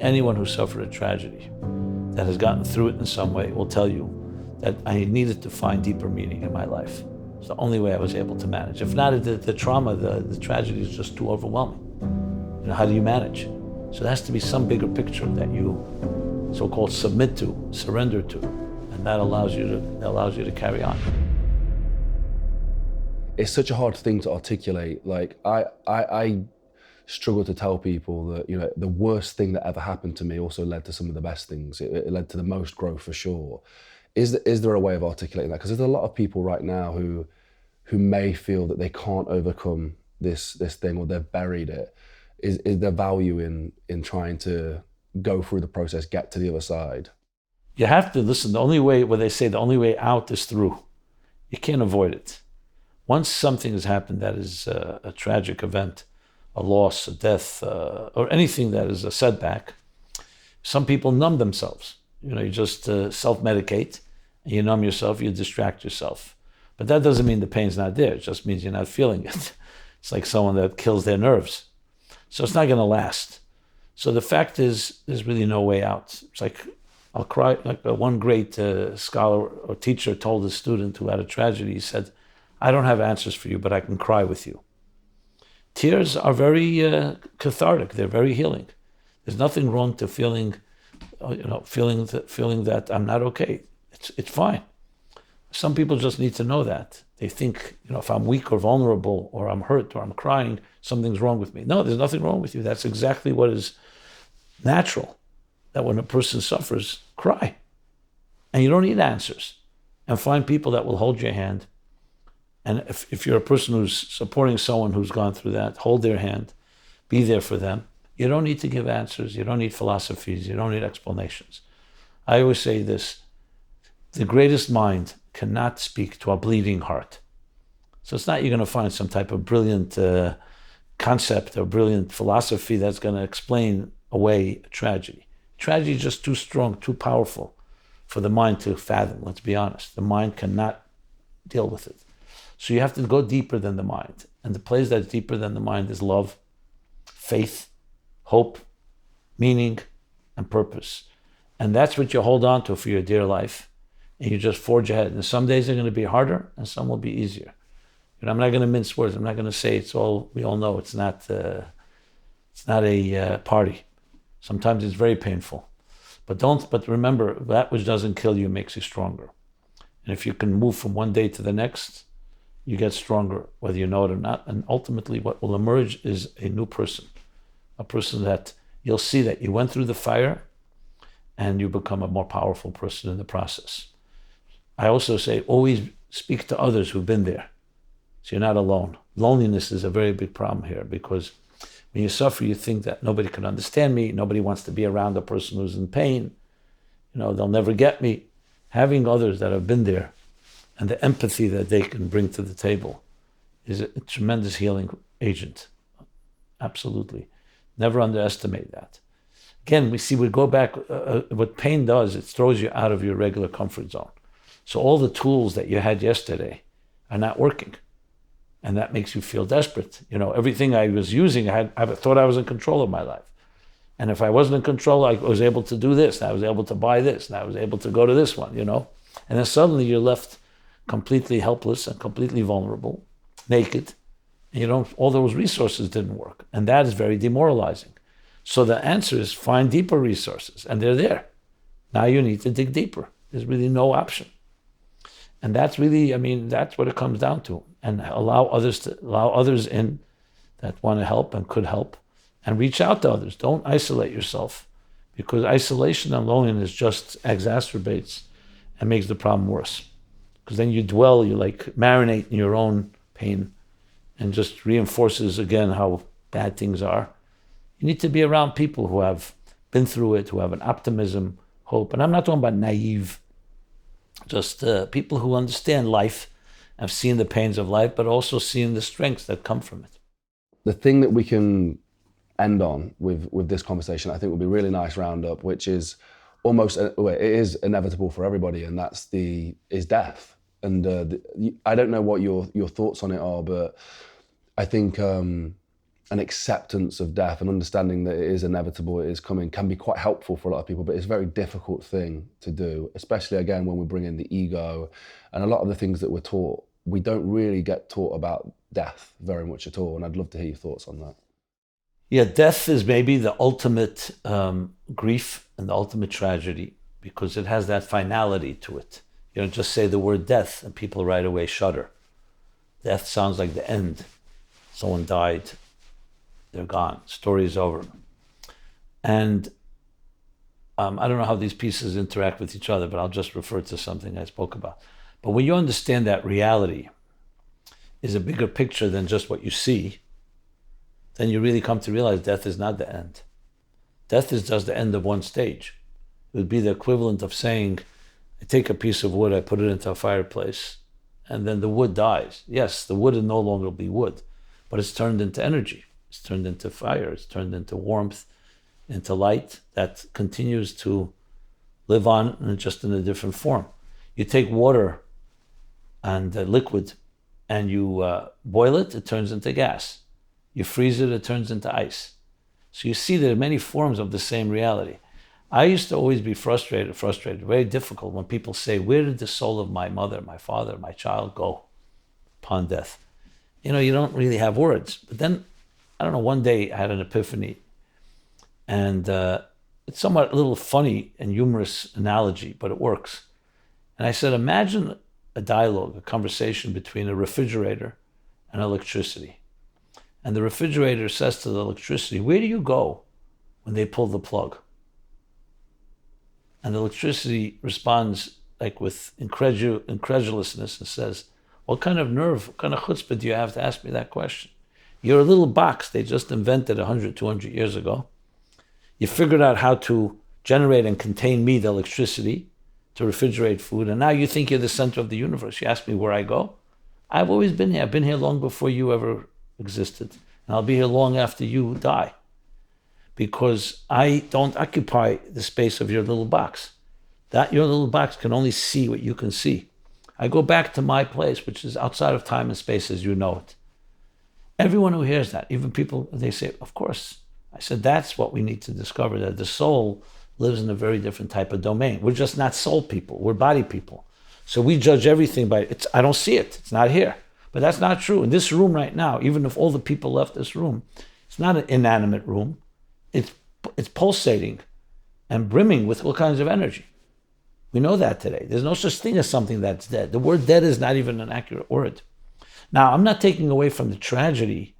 Anyone who suffered a tragedy that has gotten through it in some way will tell you that I needed to find deeper meaning in my life. It's the only way I was able to manage. If not, the trauma, the tragedy is just too overwhelming. How do you manage? So there has to be some bigger picture that you so-called submit to, surrender to, and that allows you to carry on. It's such a hard thing to articulate. Like I struggle to tell people that, the worst thing that ever happened to me also led to some of the best things. It led to the most growth for sure. Is there a way of articulating that? Because there's a lot of people right now who may feel that they can't overcome this thing, or they've buried it. Is there value in trying to go through the process, get to the other side? You have to listen. The only way, what they say, the only way out is through. You can't avoid it. Once something has happened that is a tragic event, a loss, a death, or anything that is a setback, some people numb themselves. You just self-medicate, and you numb yourself, you distract yourself. But that doesn't mean the pain's not there. It just means you're not feeling it. It's like someone that kills their nerves. So it's not going to last. So the fact is, there's really no way out. It's like, I'll cry. Like one great scholar or teacher told a student who had a tragedy, he said, I don't have answers for you, but I can cry with you. Tears are very cathartic. They're very healing. There's nothing wrong to feeling that I'm not okay. It's fine. Some people just need to know that. They think, if I'm weak or vulnerable or I'm hurt or I'm crying, something's wrong with me. No, there's nothing wrong with you. That's exactly what is natural. That when a person suffers, cry. And you don't need answers. And find people that will hold your hand. And if you're a person who's supporting someone who's gone through that, hold their hand, be there for them. You don't need to give answers. You don't need philosophies. You don't need explanations. I always say this, the greatest mind cannot speak to a bleeding heart. So it's not you're going to find some type of brilliant concept or brilliant philosophy that's going to explain away a tragedy. Tragedy is just too strong, too powerful for the mind to fathom, let's be honest. The mind cannot deal with it. So you have to go deeper than the mind. And the place that's deeper than the mind is love, faith, hope, meaning, and purpose. And that's what you hold on to for your dear life. And you just forge ahead. And some days are going to be harder and some will be easier. I'm not going to mince words. I'm not going to say we all know it's not a party. Sometimes it's very painful. But remember, that which doesn't kill you makes you stronger. And if you can move from one day to the next, you get stronger, whether you know it or not. And ultimately what will emerge is a new person. A person that you'll see that you went through the fire and you become a more powerful person in the process. I also say, always speak to others who've been there. So you're not alone. Loneliness is a very big problem here because when you suffer, you think that nobody can understand me. Nobody wants to be around a person who's in pain. They'll never get me. Having others that have been there and the empathy that they can bring to the table is a tremendous healing agent. Absolutely. Never underestimate that. Again, we go back, what pain does, it throws you out of your regular comfort zone. So all the tools that you had yesterday are not working. And that makes you feel desperate. Everything I was using, I thought I was in control of my life. And if I wasn't in control, I was able to do this, and I was able to buy this, and I was able to go to this one, And then suddenly you're left completely helpless and completely vulnerable, naked. And all those resources didn't work. And that is very demoralizing. So the answer is find deeper resources, and they're there. Now you need to dig deeper. There's really no option. And that's really, that's what it comes down to. And allow others in that want to help and could help, and reach out to others. Don't isolate yourself, because isolation and loneliness just exacerbates and makes the problem worse. Because then you marinate in your own pain and just reinforces again how bad things are. You need to be around people who have been through it, who have an optimism, hope. And I'm not talking about naive, just people who understand life, have seen the pains of life, but also seen the strengths that come from it. The thing that we can end on with this conversation, I think, would be a really nice roundup, which is almost, it is inevitable for everybody, and is death. And I don't know what your thoughts on it are, but I think an acceptance of death and understanding that it is inevitable, it is coming, can be quite helpful for a lot of people, but it's a very difficult thing to do, especially again when we bring in the ego and a lot of the things that we're taught. We don't really get taught about death very much at all, and I'd love to hear your thoughts on that. Yeah, death is maybe the ultimate grief and the ultimate tragedy because it has that finality to it. You don't just say the word death and people right away shudder. Death sounds like the end. Someone died. They're gone. Story is over. And I don't know how these pieces interact with each other, but I'll just refer to something I spoke about. But when you understand that reality is a bigger picture than just what you see, then you really come to realize death is not the end. Death is just the end of one stage. It would be the equivalent of saying, I take a piece of wood, I put it into a fireplace, and then the wood dies. Yes, the wood will no longer be wood, but it's turned into energy. It's turned into fire. It's turned into warmth, into light that continues to live on just in a different form. You take water and liquid and you boil it, it turns into gas. You freeze it, it turns into ice. So you see there are many forms of the same reality. I used to always be frustrated, very difficult when people say, where did the soul of my mother, my father, my child go upon death? You know, you don't really have words. But then, I don't know, one day I had an epiphany, and it's somewhat a little funny and humorous analogy, but it works. And I said, imagine a dialogue, a conversation between a refrigerator and electricity. And the refrigerator says to the electricity, where do you go when they pull the plug? And the electricity responds like with incredulousness and says, what kind of nerve, what kind of chutzpah do you have to ask me that question? You're a little box they just invented 100, 200 years ago. You figured out how to generate and contain me, the electricity, to refrigerate food, and now you think you're the center of the universe. You ask me where I go? I've always been here. I've been here long before you ever existed, and I'll be here long after you die, because I don't occupy the space of your little box. That your little box can only see what you can see. I go back to my place, which is outside of time and space as you know it. Everyone who hears that, even people, they say, of course. I said, that's what we need to discover, that the soul lives in a very different type of domain. We're just not soul people, we're body people. So we judge everything by, I don't see it, it's not here. But that's not true. In this room right now, even if all the people left this room, it's not an inanimate room. It's pulsating and brimming with all kinds of energy. We know that today. There's no such thing as something that's dead. The word dead is not even an accurate word. Now, I'm not taking away from the tragedy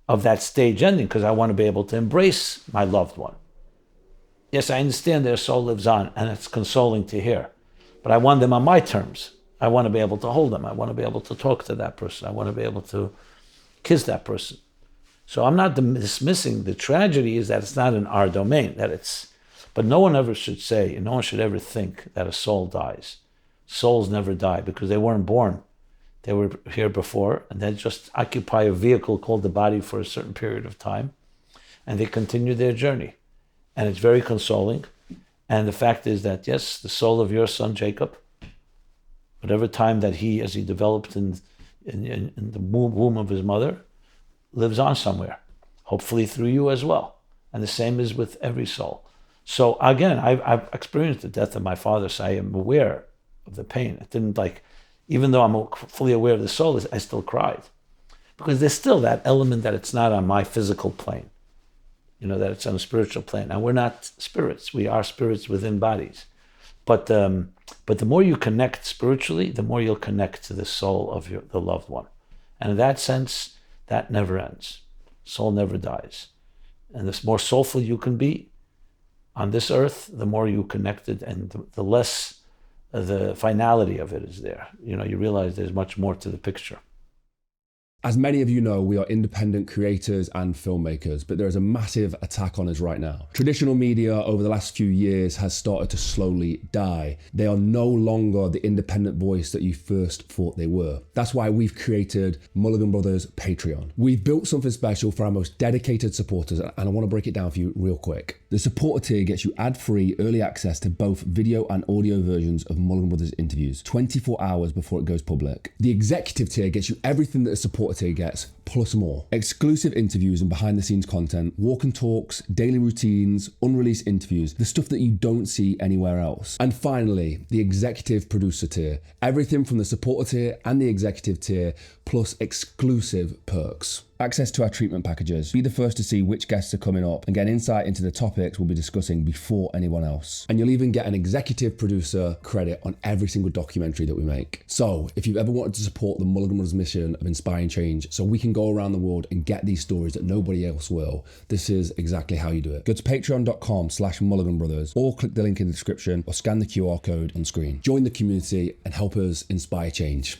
of that stage ending because I want to be able to embrace my loved one. Yes, I understand their soul lives on and it's consoling to hear, but I want them on my terms. I want to be able to hold them. I want to be able to talk to that person. I want to be able to kiss that person. So I'm not dismissing the tragedy is that it's not in our domain, but no one ever should say, and no one should ever think that a soul dies. Souls never die because they weren't born. They were here before, and they just occupy a vehicle called the body for a certain period of time, and they continue their journey. And it's very consoling. And the fact is that, yes, the soul of your son, Jacob, whatever time that as he developed in the womb of his mother, lives on somewhere, hopefully through you as well. And the same is with every soul. So again, I've experienced the death of my father, so I am aware of the pain. It didn't even though I'm fully aware of the soul, I still cried. Because there's still that element that it's not on my physical plane, that it's on a spiritual plane. And we're not spirits, we are spirits within bodies. But the more you connect spiritually, the more you'll connect to the soul of the loved one. And in that sense, that never ends. Soul never dies. And the more soulful you can be on this earth, the more you connected and the less the finality of it is there. You realize there's much more to the picture. As many of you know, we are independent creators and filmmakers, but there is a massive attack on us right now. Traditional media over the last few years has started to slowly die. They are no longer the independent voice that you first thought they were. That's why we've created Mulligan Brothers Patreon. We've built something special for our most dedicated supporters, and I want to break it down for you real quick. The supporter tier gets you ad-free early access to both video and audio versions of Mulligan Brothers interviews 24 hours before it goes public. The executive tier gets you everything that a supporter tier gets, plus more. Exclusive interviews and behind-the-scenes content, walk and talks, daily routines, unreleased interviews, the stuff that you don't see anywhere else. And finally, the executive producer tier. Everything from the supporter tier and the executive tier, plus exclusive perks. Access to our treatment packages. Be the first to see which guests are coming up and get insight into the topics we'll be discussing before anyone else. And you'll even get an executive producer credit on every single documentary that we make. So if you've ever wanted to support the Mulligan Brothers mission of inspiring change so we can go around the world and get these stories that nobody else will, this is exactly how you do it. Go to patreon.com/Mulligan Brothers or click the link in the description or scan the QR code on screen. Join the community and help us inspire change.